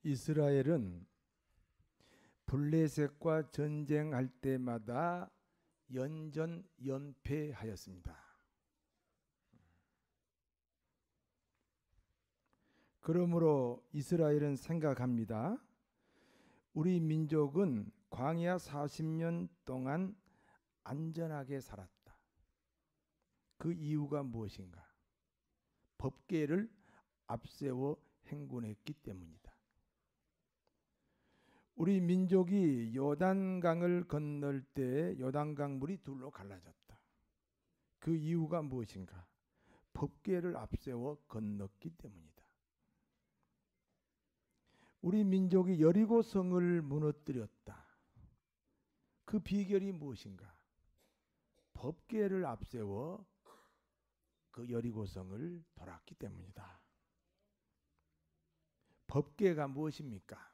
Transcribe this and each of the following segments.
이스라엘은 블레셋과 전쟁할 때마다 연패하였습니다. 그러므로 이스라엘은 생각합니다. 우리 민족은 광야 40년 동안 안전하게 살았다. 그 이유가 무엇인가? 법궤를 앞세워 행군했기 때문이다. 우리 민족이 요단강을 건널 때 요단강 물이 둘로 갈라졌다. 그 이유가 무엇인가? 법궤를 앞세워 건넜기 때문이다. 우리 민족이 여리고성을 무너뜨렸다. 그 비결이 무엇인가? 법궤를 앞세워 그 여리고성을 돌았기 때문이다. 법궤가 무엇입니까?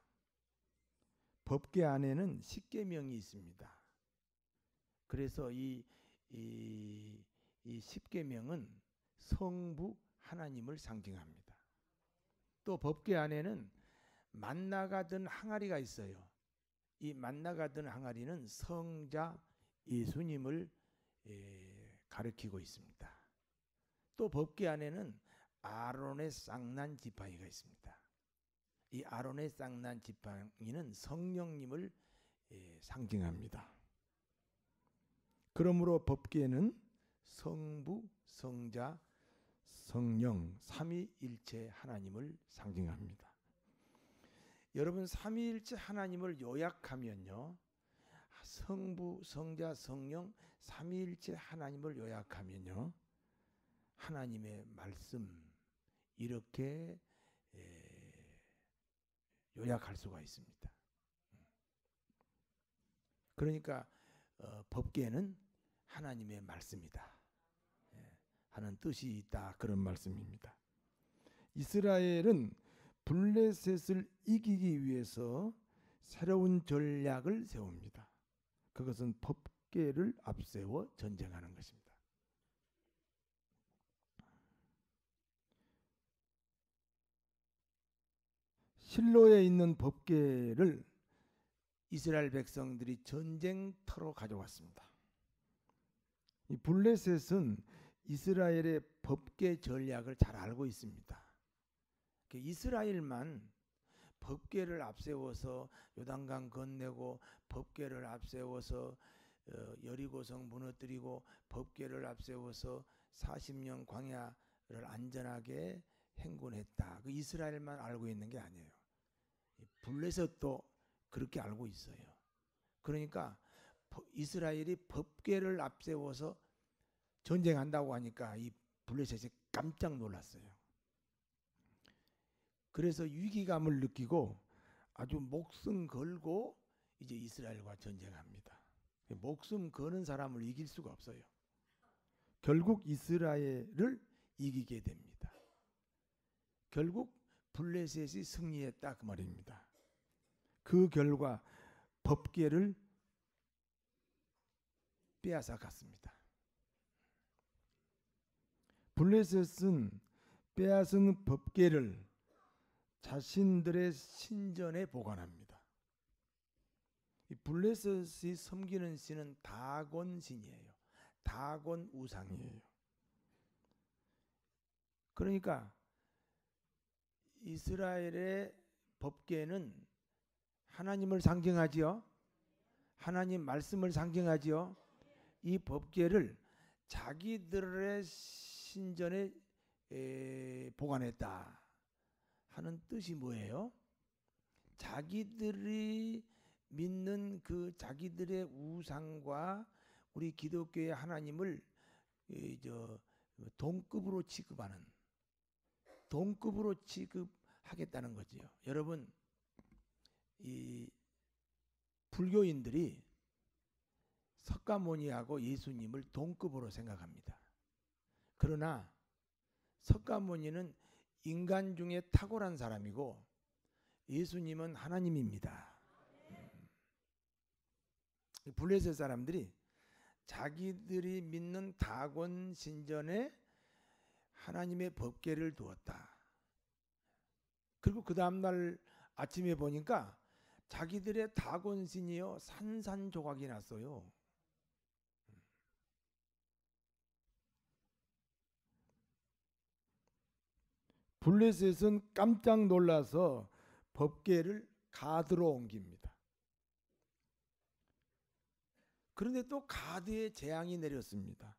법궤 안에는 십계명이 있습니다. 그래서 이 십계명은 성부 하나님을 상징합니다. 또 법궤 안에는 만나가 든 항아리가 있어요. 이 만나가 든 항아리는 성자 예수님을 가리키고 있습니다. 또 법궤 안에는 아론의 쌍난 지팡이가 있습니다. 이 아론의 쌍난 지팡이는 성령님을 상징합니다. 그러므로 법궤는 성부, 성자, 성령 삼위일체 하나님을 상징합니다. 여러분, 삼위일체 하나님을 요약하면요, 성부, 성자, 성령 삼위일체 하나님을 요약하면요, 하나님의 말씀 이렇게 요약할 수가 있습니다. 그러니까 법궤는 하나님의 말씀이다 하는 뜻이 있다, 그런 말씀입니다. 이스라엘은 블레셋을 이기기 위해서 새로운 전략을 세웁니다. 그것은 법궤를 앞세워 전쟁하는 것입니다. 실로에 있는 법궤를 이스라엘 백성들이 전쟁터로 가져왔습니다. 이 블레셋은 이스라엘의 법궤 전략을 잘 알고 있습니다. 이스라엘만 법궤를 앞세워서 요단강 건네고, 법궤를 앞세워서 여리고성 무너뜨리고, 법궤를 앞세워서 40년 광야를 안전하게 행군했다. 그 이스라엘만 알고 있는 게 아니에요. 블레셋도 그렇게 알고 있어요. 그러니까 이스라엘이 법궤를 앞세워서 전쟁한다고 하니까 이 블레셋이 깜짝 놀랐어요. 그래서 위기감을 느끼고 아주 목숨 걸고 이제 이스라엘과 전쟁합니다. 목숨 거는 사람을 이길 수가 없어요. 결국 이스라엘을 이기게 됩니다. 결국 블레셋이 승리했다, 그 말입니다. 그 결과 법궤를 빼앗아 갔습니다. 블레셋은 빼앗은 법궤를 자신들의 신전에 보관합니다. 이 블레셋이 섬기는 신은 다곤 신이에요. 다곤 우상이에요. 그러니까 이스라엘의 법궤는 하나님을 상징하지요. 하나님 말씀을 상징하지요. 이 법궤를 자기들의 신전에 보관했다 하는 뜻이 뭐예요? 자기들이 믿는 그 자기들의 우상과 우리 기독교의 하나님을 동급으로 취급하겠다는 거지요. 여러분, 이 불교인들이 석가모니하고 예수님을 동급으로 생각합니다. 그러나 석가모니는 인간 중에 탁월한 사람이고 예수님은 하나님입니다. 블레셋 사람들이 자기들이 믿는 다곤 신전에 하나님의 법궤를 두었다. 그리고 그 다음날 아침에 보니까 자기들의 다곤신이요 산산조각이 났어요. 블레셋은 깜짝 놀라서 법궤를 가드로 옮깁니다. 그런데 또 가드에 재앙이 내렸습니다.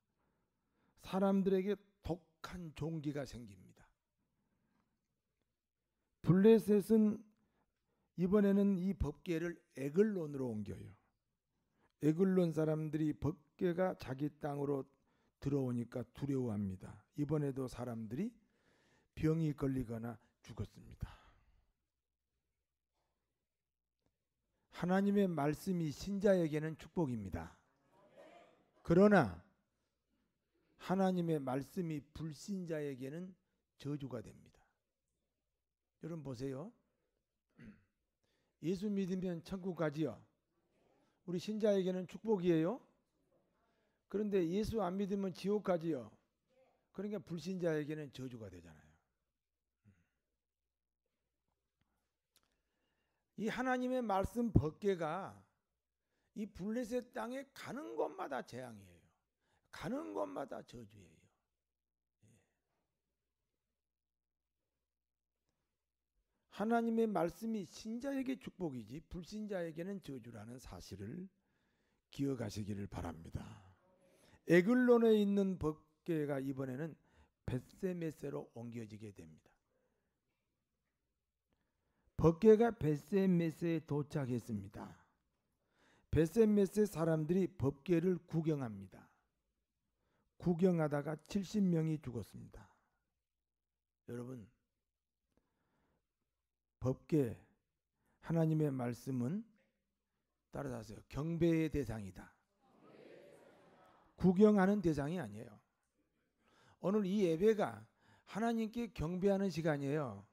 사람들에게 독한 종기가 생깁니다. 블레셋은 이번에는 이 법궤를 에글론으로 옮겨요. 에글론 사람들이 법궤가 자기 땅으로 들어오니까 두려워합니다. 이번에도 사람들이 병이 걸리거나 죽었습니다. 하나님의 말씀이 신자에게는 축복입니다. 그러나 하나님의 말씀이 불신자에게는 저주가 됩니다. 여러분 보세요. 예수 믿으면 천국 가지요. 우리 신자에게는 축복이에요. 그런데 예수 안 믿으면 지옥 가지요. 그러니까 불신자에게는 저주가 되잖아요. 이 하나님의 말씀 법궤가 이 블레셋 땅에 가는 곳마다 재앙이에요. 가는 곳마다 저주예요. 하나님의 말씀이 신자에게 축복이지 불신자에게는 저주라는 사실을 기억하시기를 바랍니다. 에글론에 있는 법궤가 이번에는 벳세메세로 옮겨지게 됩니다. 법궤가 벳세메세에 도착했습니다. 벳세메세 사람들이 법궤를 구경합니다. 구경하다가 70명이 죽었습니다. 여러분, 법궤, 하나님의 말씀은 따라하세요. 경배의 대상이다. 구경하는 대상이 아니에요. 오늘 이 예배가 하나님께 경배하는 시간이에요.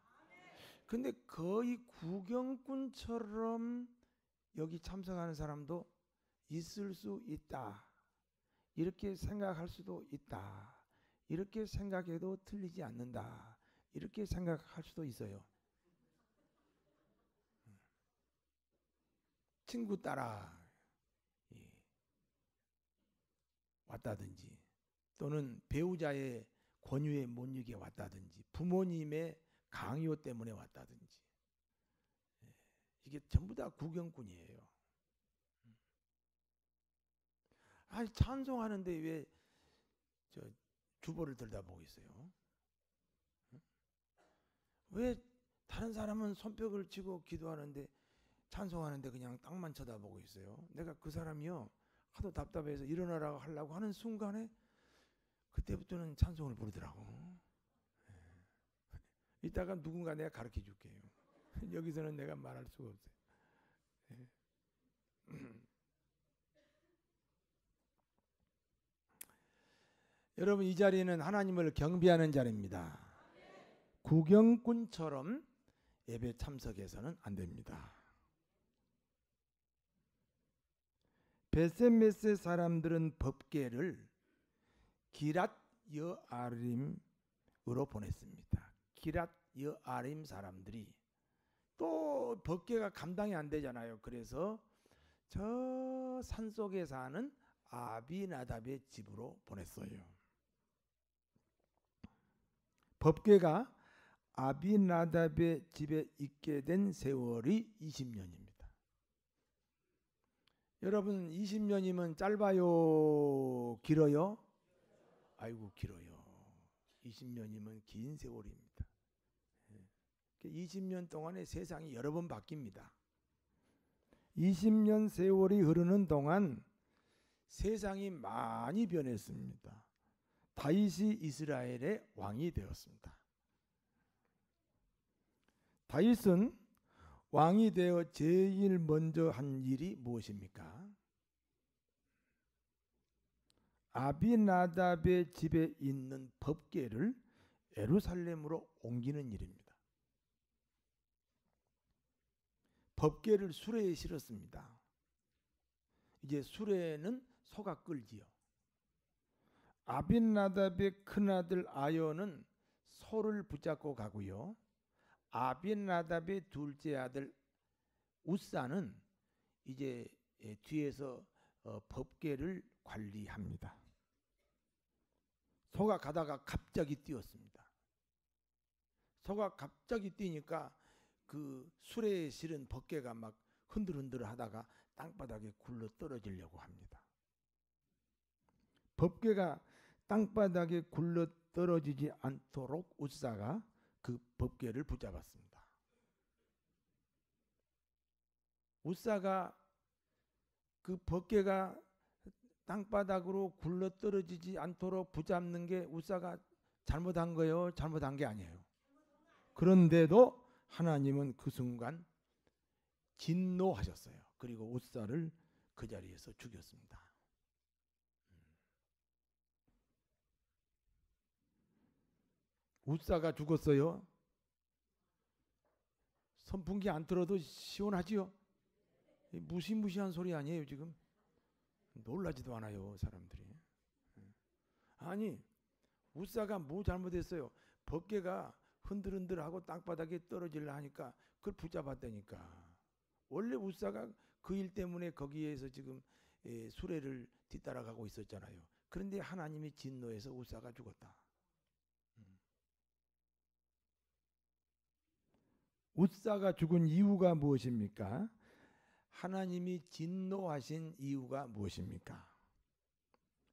근데 거의 구경꾼처럼 여기 참석하는 사람도 있을 수 있다. 이렇게 생각할 수도 있다. 이렇게 생각해도 틀리지 않는다. 이렇게 생각할 수도 있어요. 친구 따라 왔다든지 또는 배우자의 권유에 못 이겨 왔다든지 부모님의 강요 때문에 왔다든지 이게 전부 다 구경꾼이에요. 아니 찬송하는데 왜 저 주보를 들여다보고 있어요? 왜 다른 사람은 손뼉을 치고 기도하는데 찬송하는데 그냥 땅만 쳐다보고 있어요? 내가 그 사람이요 하도 답답해서 일어나라고 하려고 하는 순간에 그때부터는 찬송을 부르더라고. 이따가 누군가 내가 가르쳐 줄게요. 여기서는 내가 말할 수가 없어요. 여러분 이 자리는 하나님을 경배하는 자리입니다. 구경꾼처럼 예배 참석해서는 안 됩니다. 벳세메세 사람들은 법궤를 기랏 여아림으로 보냈습니다. 기랏 여아림 사람들이 또 법궤가 감당이 안 되잖아요. 그래서 저 산속에 사는 아비나답의 집으로 보냈어요. 법궤가 아비나답의 집에 있게 된 세월이 20년입니다. 여러분 20년이면 짧아요? 길어요? 아이고 길어요. 20년이면 긴 세월입니다. 20년 동안에 세상이 여러 번 바뀝니다. 20년 세월이 흐르는 동안 세상이 많이 변했습니다. 다윗이 이스라엘의 왕이 되었습니다. 다윗은 왕이 되어 제일 먼저 한 일이 무엇입니까? 아비나답의 집에 있는 법궤를 예루살렘으로 옮기는 일입니다. 법궤를 수레에 실었습니다. 이제 수레는 소가 끌지요. 아비나답의 큰아들 아요는 소를 붙잡고 가고요. 아비나답의 둘째 아들 우사는 이제 뒤에서 법궤를 관리합니다. 소가 가다가 갑자기 뛰었습니다. 소가 갑자기 뛰니까 그 수레에 실은 법궤가 막 흔들흔들 하다가 땅바닥에 굴러 떨어지려고 합니다. 법궤가 땅바닥에 굴러 떨어지지 않도록 우사가 그 법궤를 붙잡았습니다. 우사가 그 법궤가 땅바닥으로 굴러 떨어지지 않도록 붙잡는 게 우사가 잘못한 거예요? 잘못한 게 아니에요. 그런데도 하나님은 그 순간 진노하셨어요. 그리고 우사를 그 자리에서 죽였습니다. 우사가 죽었어요. 선풍기 안 틀어도 시원하지요? 무시무시한 소리 아니에요 지금? 놀라지도 않아요 사람들이. 아니 우사가 뭐 잘못했어요? 법궤가 흔들흔들하고 땅바닥에 떨어지려 하니까 그걸 붙잡았다니까. 원래 우사가 그 일 때문에 거기에서 지금 수레를 뒤따라가고 있었잖아요. 그런데 하나님이 진노해서 우사가 죽었다. 우사가 죽은 이유가 무엇입니까? 하나님이 진노하신 이유가 무엇입니까?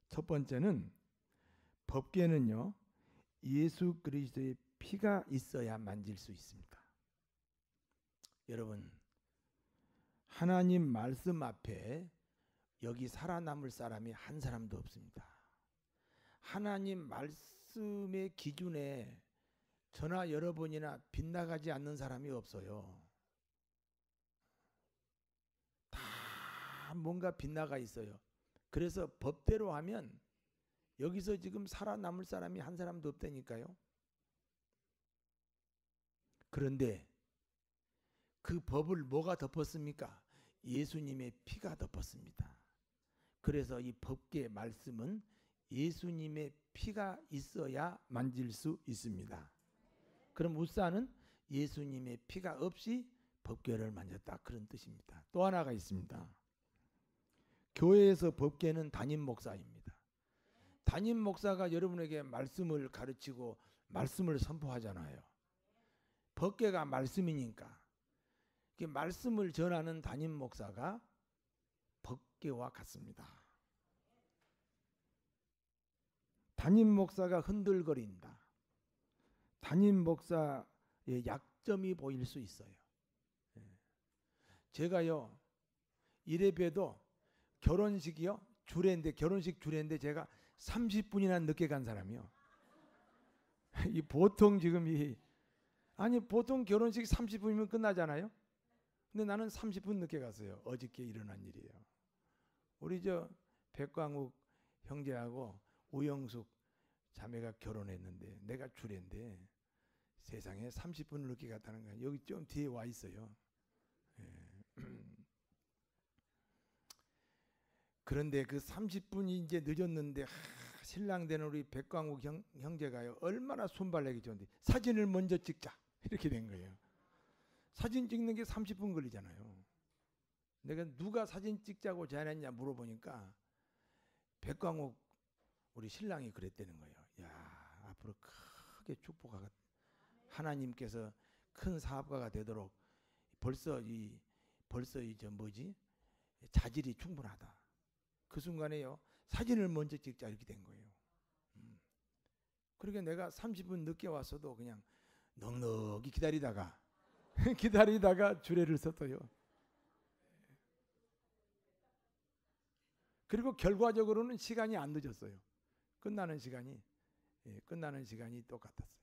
첫 번째는 법궤는요 예수 그리스도의 피가 있어야 만질 수 있습니다. 여러분 하나님 말씀 앞에 여기 살아남을 사람이 한 사람도 없습니다. 하나님 말씀의 기준에 저나 여러분이나 빗나가지 않는 사람이 없어요. 다 뭔가 빗나가 있어요. 그래서 법대로 하면 여기서 지금 살아남을 사람이 한 사람도 없다니까요. 그런데 그 법을 뭐가 덮었습니까? 예수님의 피가 덮었습니다. 그래서 이 법궤 말씀은 예수님의 피가 있어야 만질 수 있습니다. 그럼 우사는 예수님의 피가 없이 법궤를 만졌다 그런 뜻입니다. 또 하나가 있습니다. 교회에서 법궤는 담임 목사입니다. 담임 목사가 여러분에게 말씀을 가르치고 말씀을 선포하잖아요. 법궤가 말씀이니까 말씀을 전하는 담임 목사가 법궤와 같습니다. 담임 목사가 흔들거린다. 담임 목사의 약점이 보일 수 있어요. 제가요 이래봬도 결혼식이요 주례인데 결혼식 주례인데 제가 30분이나 늦게 간 사람이요. 이 보통 지금 아니 보통 결혼식 30분이면 끝나잖아요. 근데 나는 30분 늦게 갔어요. 어저께 일어난 일이에요. 우리 저 백광욱 형제하고 우영숙 자매가 결혼했는데 내가 주례인데 세상에 30분 늦게 갔다는 거야. 여기 좀 뒤에 와 있어요. 그런데 그 30분이 이제 늦었는데 신랑 되는 우리 백광욱 형제가요 얼마나 손발내기 좋은데 사진을 먼저 찍자 이렇게 된 거예요. 사진 찍는 게 30분 걸리잖아요. 내가 누가 사진 찍자고 제안했냐 물어보니까 백광욱 우리 신랑이 그랬다는 거예요. 야 앞으로 크게 축복하겠다. 하나님께서 큰 사업가가 되도록 벌써 저 뭐지 자질이 충분하다. 그 순간에요 사진을 먼저 찍자 이렇게 된 거예요. 그러니까 내가 30분 늦게 왔어도 그냥 넉넉히 기다리다가 주례를 썼어요. 그리고 결과적으로는 시간이 안 늦었어요. 끝나는 시간이 똑같았어요.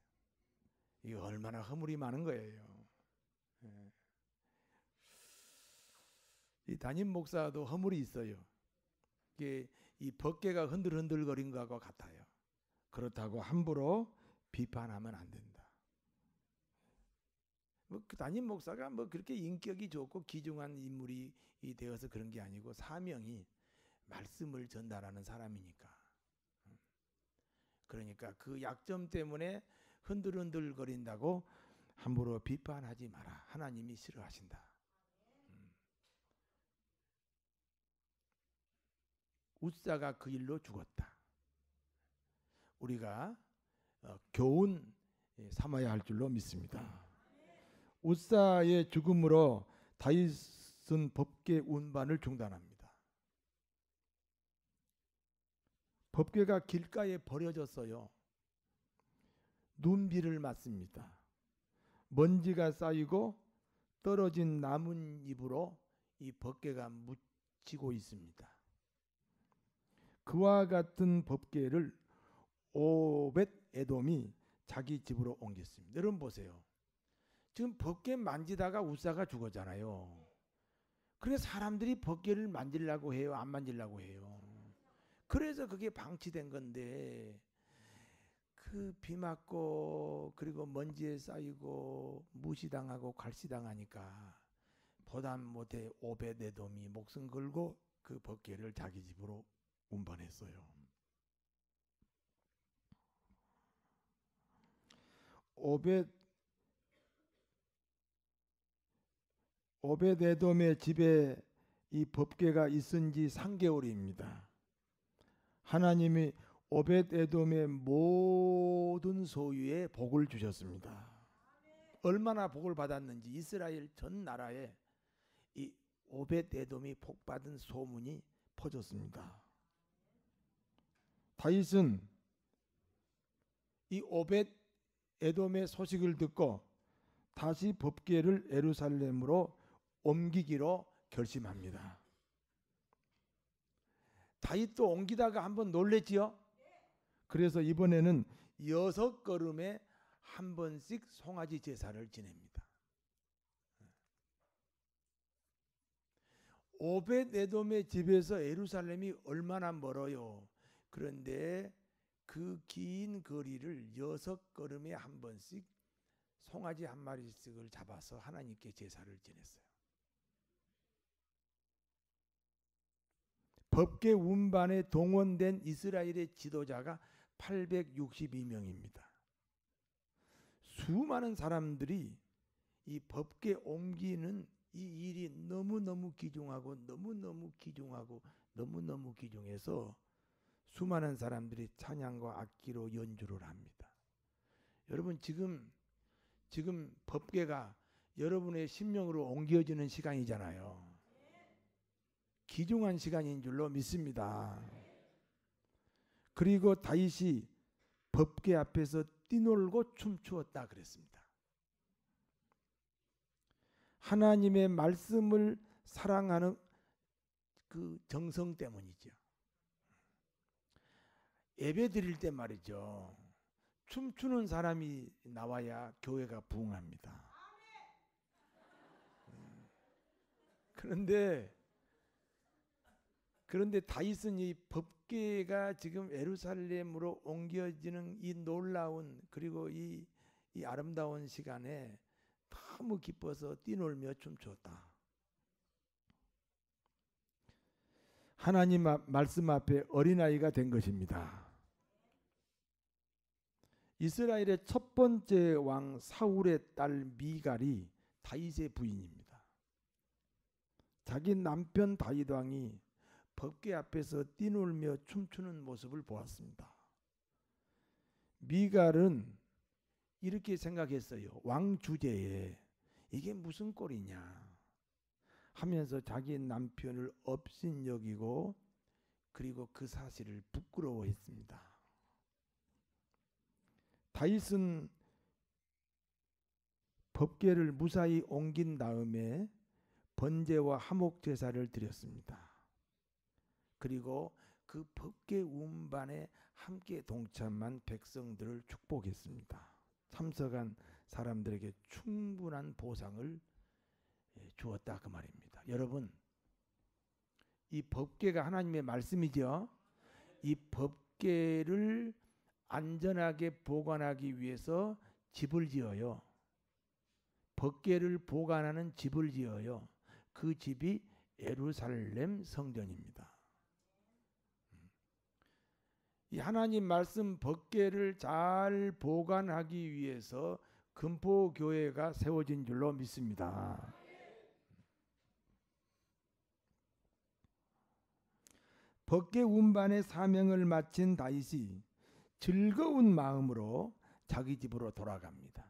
이게 얼마나 허물이 많은 거예요. 이 담임 목사도 허물이 있어요. 이게 이 법궤가 흔들흔들거린 것과 같아요. 그렇다고 함부로 비판하면 안 된다. 그 담임 목사가 그렇게 인격이 좋고 귀중한 인물이 되어서 그런 게 아니고 사명이 말씀을 전달하는 사람이니까. 그러니까 그 약점 때문에 흔들흔들거린다고 함부로 비판하지 마라. 하나님이 싫어하신다. 웃사가 그 일로 죽었다. 우리가 교훈 삼아야 할 줄로 믿습니다. 웃사의 죽음으로 다윗은 법궤 운반을 중단합니다. 법궤가 길가에 버려졌어요. 눈비를 맞습니다. 먼지가 쌓이고 떨어진 나뭇잎으로 이 법궤가 묻히고 있습니다. 그와 같은 법궤를 오벳 에돔이 자기 집으로 옮겼습니다. 여러분 보세요. 지금 법궤 만지다가 웃사가 죽었잖아요. 그래서 사람들이 법궤를 만지려고 해요? 안 만지려고 해요? 그래서 그게 방치된 건데 그 비 맞고 그리고 먼지에 쌓이고 무시당하고 갈시당하니까 보담 못해 오벳 에돔이 목숨 걸고 그 법궤를 자기 집으로 운반했어요. 오벳 에돔의 집에 이 법궤가 있은 지 3개월입니다. 하나님이 오벳 에돔의 모든 소유에 복을 주셨습니다. 얼마나 복을 받았는지 이스라엘 전 나라에 이 오벳 에돔이 복받은 소문이 퍼졌습니다. 다윗은 이 오벳 에돔의 소식을 듣고 다시 법궤를 예루살렘으로 옮기기로 결심합니다. 다윗도 옮기다가 한번 놀랬지요. 그래서 이번에는 6걸음에 한 번씩 송아지 제사를 지냅니다. 오벳 에돔의 집에서 예루살렘이 얼마나 멀어요. 그런데 그 긴 거리를 6걸음에 한 번씩 송아지 한 마리씩을 잡아서 하나님께 제사를 지냈어요. 법궤 운반에 동원된 이스라엘의 지도자가 862명입니다. 수많은 사람들이 이 법궤 옮기는 이 일이 너무너무 귀중하고 너무너무 귀중해서 수많은 사람들이 찬양과 악기로 연주를 합니다. 여러분 지금 법궤가 여러분의 심령으로 옮겨지는 시간이잖아요. 귀중한 시간인 줄로 믿습니다. 그리고 다윗이 법궤 앞에서 뛰놀고 춤추었다 그랬습니다. 하나님의 말씀을 사랑하는 그 정성 때문이죠. 예배 드릴 때 말이죠. 춤추는 사람이 나와야 교회가 부흥합니다. 그런데 다윗은 이 법궤가 지금 예루살렘으로 옮겨지는 이 놀라운 그리고 이 아름다운 시간에 너무 기뻐서 뛰놀며 춤추었다. 하나님 말씀 앞에 어린아이가 된 것입니다. 이스라엘의 첫 번째 왕 사울의 딸 미갈이 다윗의 부인입니다. 자기 남편 다윗 왕이 법궤 앞에서 뛰놀며 춤추는 모습을 보았습니다. 미갈은 이렇게 생각했어요. 왕 주제에 이게 무슨 꼴이냐 하면서 자기 남편을 업신여기고 그리고 그 사실을 부끄러워했습니다. 다윗은 법궤를 무사히 옮긴 다음에 번제와 화목 제사를 드렸습니다. 그리고 그 법궤 운반에 함께 동참한 백성들을 축복했습니다. 참석한 사람들에게 충분한 보상을 주었다 그 말입니다. 여러분, 이 법궤가 하나님의 말씀이죠. 이 법궤를 안전하게 보관하기 위해서 집을 지어요. 법궤를 보관하는 집을 지어요. 그 집이 예루살렘 성전입니다. 이 하나님 말씀 법궤를 잘 보관하기 위해서 금포교회가 세워진 줄로 믿습니다. 법계 운반의 사명을 마친 다윗이 즐거운 마음으로 자기 집으로 돌아갑니다.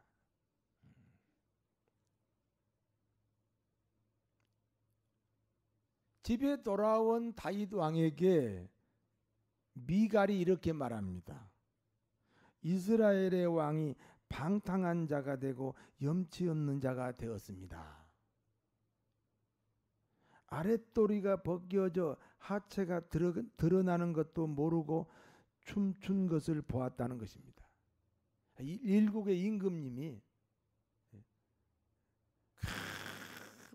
집에 돌아온 다윗 왕에게 미갈이 이렇게 말합니다. 이스라엘의 왕이 방탕한 자가 되고 염치 없는 자가 되었습니다. 아랫도리가 벗겨져 하체가 드러나는 것도 모르고 춤춘 것을 보았다는 것입니다. 일국의 임금님이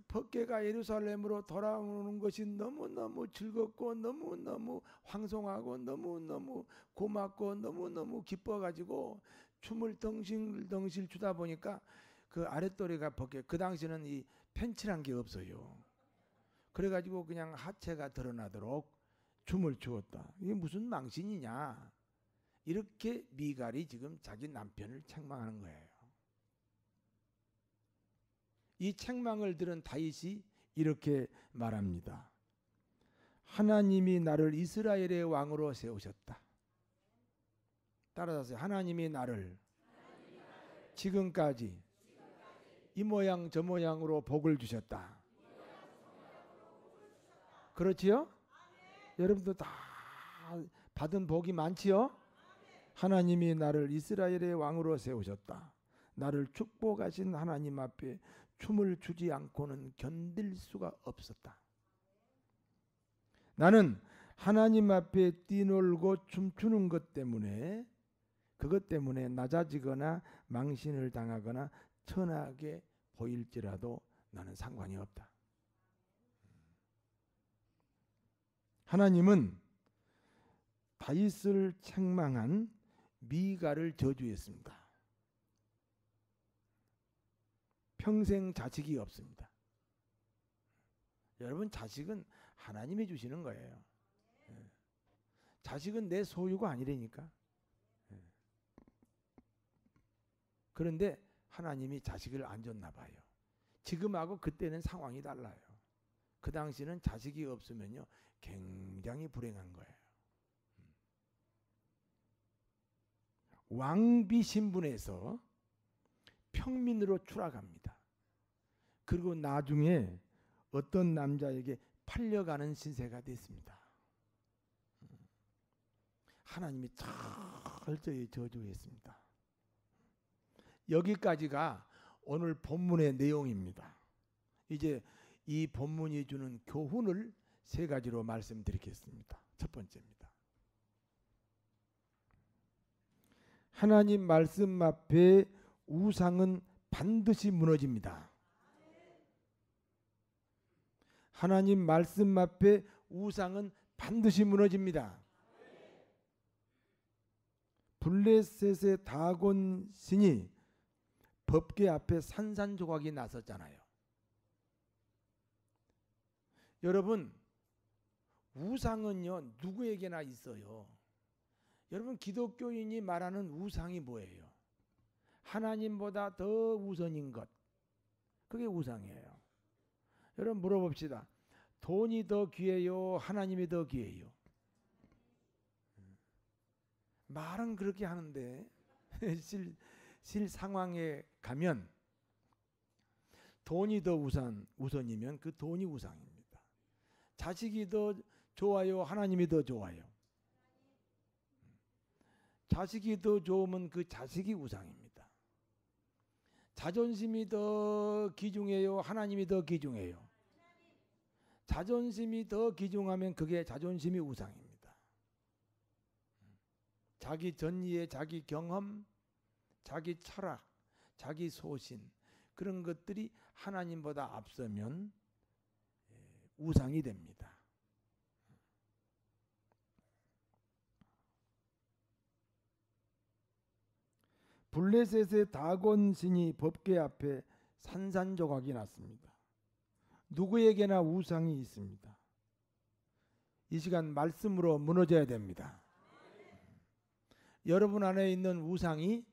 법궤가 예루살렘으로 돌아오는 것이 너무너무 즐겁고 너무너무 황송하고 너무너무 고맙고 너무너무 기뻐가지고 춤을 덩실덩실 추다 보니까 그 아랫도리가 벗겨, 그 당시는 이 팬츠란 게 없어요. 그래가지고 그냥 하체가 드러나도록 춤을 추었다. 이게 무슨 망신이냐. 이렇게 미갈이 지금 자기 남편을 책망하는 거예요. 이 책망을 들은 다윗이 이렇게 말합니다. 하나님이 나를 이스라엘의 왕으로 세우셨다. 따라하세요. 하나님이 나를 지금까지 이 모양 저 모양으로 복을 주셨다. 그렇지요? 여러분도 다 받은 복이 많지요? 하나님이 나를 이스라엘의 왕으로 세우셨다. 나를 축복하신 하나님 앞에 춤을 추지 않고는 견딜 수가 없었다. 나는 하나님 앞에 뛰놀고 춤추는 것 때문에, 그것 때문에 낮아지거나 망신을 당하거나 천하게 보일지라도 나는 상관이 없다. 하나님은 다윗을 책망한 미갈을 저주했습니다. 평생 자식이 없습니다. 여러분, 자식은 하나님이 주시는 거예요. 자식은 내 소유가 아니라니까. 그런데 하나님이 자식을 안 줬나 봐요. 지금하고 그때는 상황이 달라요. 그 당시는 자식이 없으면요 굉장히 불행한 거예요. 왕비 신분에서 평민으로 추락합니다. 그리고 나중에 어떤 남자에게 팔려가는 신세가 됐습니다. 하나님이 철저히 저주했습니다. 여기까지가 오늘 본문의 내용입니다. 이제 이 본문이 주는 교훈을 세 가지로 말씀드리겠습니다. 첫 번째입니다. 하나님 말씀 앞에 우상은 반드시 무너집니다. 하나님 말씀 앞에 우상은 반드시 무너집니다. 블레셋의 다곤 신이 법궤 앞에 산산조각이 나섰잖아요. 여러분, 우상은요 누구에게나 있어요. 여러분, 기독교인이 말하는 우상이 뭐예요? 하나님보다 더 우선인 것, 그게 우상이에요. 여러분 물어봅시다. 돈이 더 귀해요? 하나님이 더 귀해요? 말은 그렇게 하는데 실 상황에 가면 돈이 더 우선이면 그 돈이 우상입니다. 자식이 더 좋아요? 하나님이 더 좋아요? 자식이 더 좋으면 그 자식이 우상입니다. 자존심이 더 귀중해요? 하나님이 더 귀중해요? 자존심이 더 귀중하면 그게 자존심이 우상입니다. 자기 전의의 자기 경험, 자기 철학, 자기 소신, 그런 것들이 하나님보다 앞서면 우상이 됩니다. 블레셋의 다곤 신이 법궤 앞에 산산조각이 났습니다. 누구에게나 우상이 있습니다. 이 시간 말씀으로 무너져야 됩니다. 여러분 안에 있는 우상이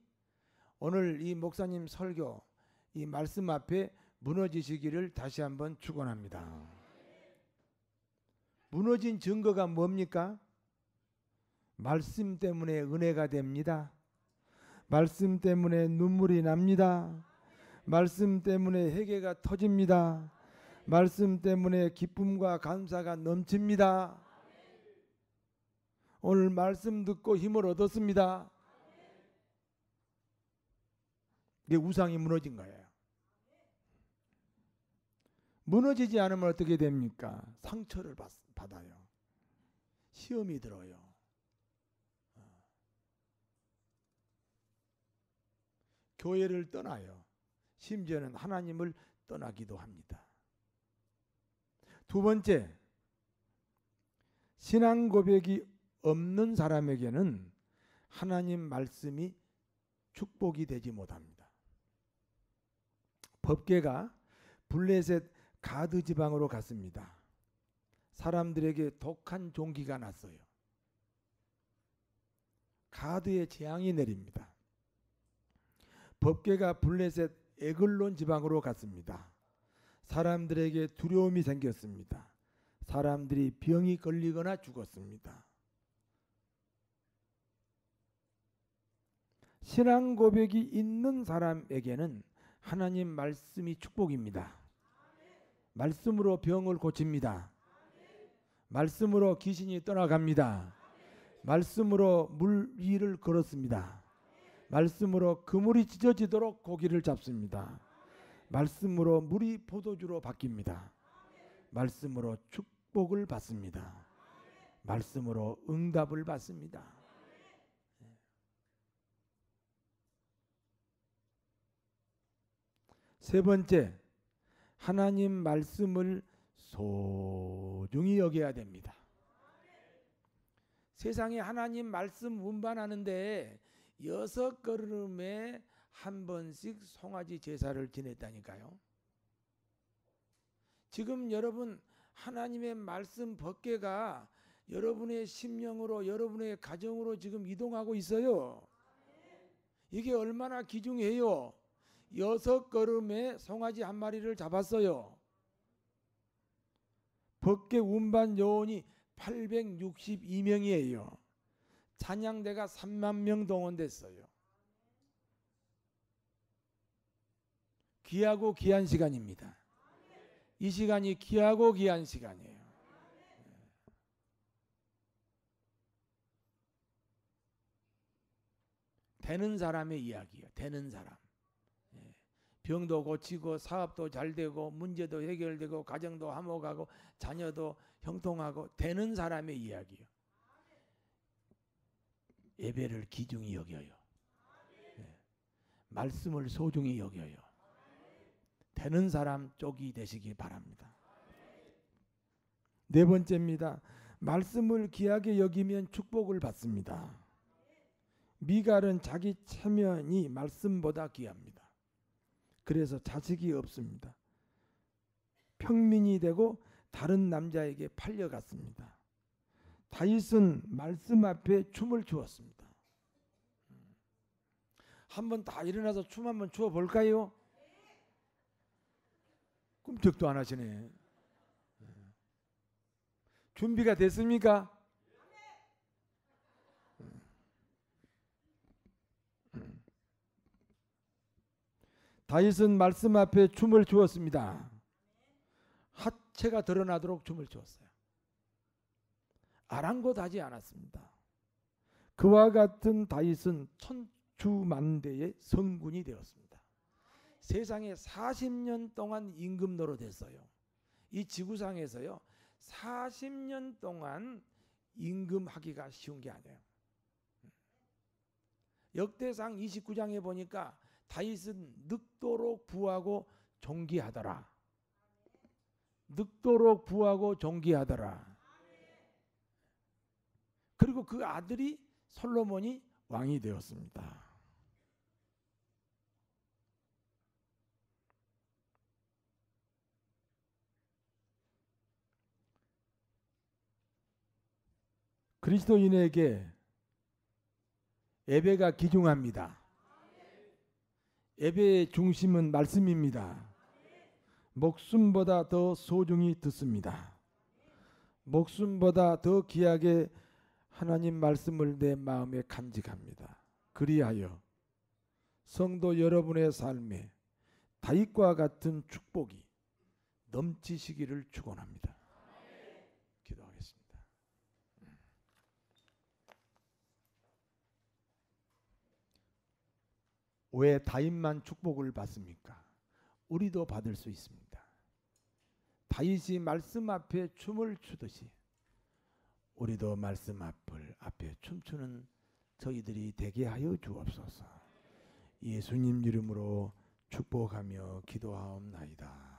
오늘 이 목사님 설교, 이 말씀 앞에 무너지시기를 다시 한번 축원합니다. 무너진 증거가 뭡니까? 말씀 때문에 은혜가 됩니다. 말씀 때문에 눈물이 납니다. 말씀 때문에 회개가 터집니다. 말씀 때문에 기쁨과 감사가 넘칩니다. 오늘 말씀 듣고 힘을 얻었습니다. 이게 우상이 무너진 거예요. 무너지지 않으면 어떻게 됩니까? 상처를 받아요. 시험이 들어요. 교회를 떠나요. 심지어는 하나님을 떠나기도 합니다. 두 번째, 신앙 고백이 없는 사람에게는 하나님 말씀이 축복이 되지 못합니다. 법궤가 블레셋 가드 지방으로 갔습니다. 사람들에게 독한 종기가 났어요. 가드의 재앙이 내립니다. 법궤가 블레셋 에글론 지방으로 갔습니다. 사람들에게 두려움이 생겼습니다. 사람들이 병이 걸리거나 죽었습니다. 신앙 고백이 있는 사람에게는 하나님 말씀이 축복입니다. 말씀으로 병을 고칩니다. 말씀으로 귀신이 떠나갑니다. 말씀으로 물 위를 걸었습니다. 말씀으로 그물이 찢어지도록 고기를 잡습니다. 말씀으로 물이 포도주로 바뀝니다. 말씀으로 축복을 받습니다. 말씀으로 응답을 받습니다. 세 번째, 하나님 말씀을 소중히 여겨야 됩니다. 세상에 하나님 말씀 운반하는데 6걸음에 한 번씩 송아지 제사를 지냈다니까요. 지금 여러분 하나님의 말씀 법궤가 여러분의 심령으로 여러분의 가정으로 지금 이동하고 있어요. 이게 얼마나 귀중해요. 6걸음에 송아지 한 마리를 잡았어요. 법궤 운반 요원이 862명이에요. 찬양대가 3만 명 동원됐어요. 귀하고 귀한 시간입니다. 이 시간이 귀하고 귀한 시간이에요. 되는 사람의 이야기예요. 되는 사람. 병도 고치고 사업도 잘 되고 문제도 해결되고 가정도 화목하고 자녀도 형통하고 되는 사람의 이야기예요. 예배를 귀중히 여겨요. 말씀을 소중히 여겨요. 되는 사람 쪽이 되시기 바랍니다. 네 번째입니다. 말씀을 귀하게 여기면 축복을 받습니다. 미갈은 자기 체면이 말씀보다 귀합니다. 그래서 자식이 없습니다. 평민이 되고 다른 남자에게 팔려갔습니다. 다윗은 말씀 앞에 춤을 추었습니다. 한번 다 일어나서 춤 한번 추어 볼까요? 꿈쩍도 안 하시네. 준비가 됐습니까? 다윗은 말씀 앞에 춤을 추었습니다. 하체가 드러나도록 춤을 추었어요. 아랑곳하지 않았습니다. 그와 같은 다윗은 천주만대의 성군이 되었습니다. 세상에 40년 동안 임금 노릇했어요. 이 지구상에서요 40년 동안 임금하기가 쉬운 게 아니에요. 역대상 29장에 보니까 다윗은 늙도록 부하고 존귀하더라. 늙도록 부하고 존귀하더라. 그리고 그 아들이 솔로몬이 왕이 되었습니다. 그리스도인에게 예배가 귀중합니다. 예배의 중심은 말씀입니다. 목숨보다 더 소중히 듣습니다. 목숨보다 더 귀하게 하나님 말씀을 내 마음에 간직합니다. 그리하여 성도 여러분의 삶에 다윗과 같은 축복이 넘치시기를 축원합니다. 기도하겠습니다. 왜 다윗만 축복을 받습니까? 우리도 받을 수 있습니다. 다윗이 말씀 앞에 춤을 추듯이 우리도 말씀 앞에 춤추는 저희들이 되게 하여 주옵소서. 예수님 이름으로 축복하며 기도하옵나이다.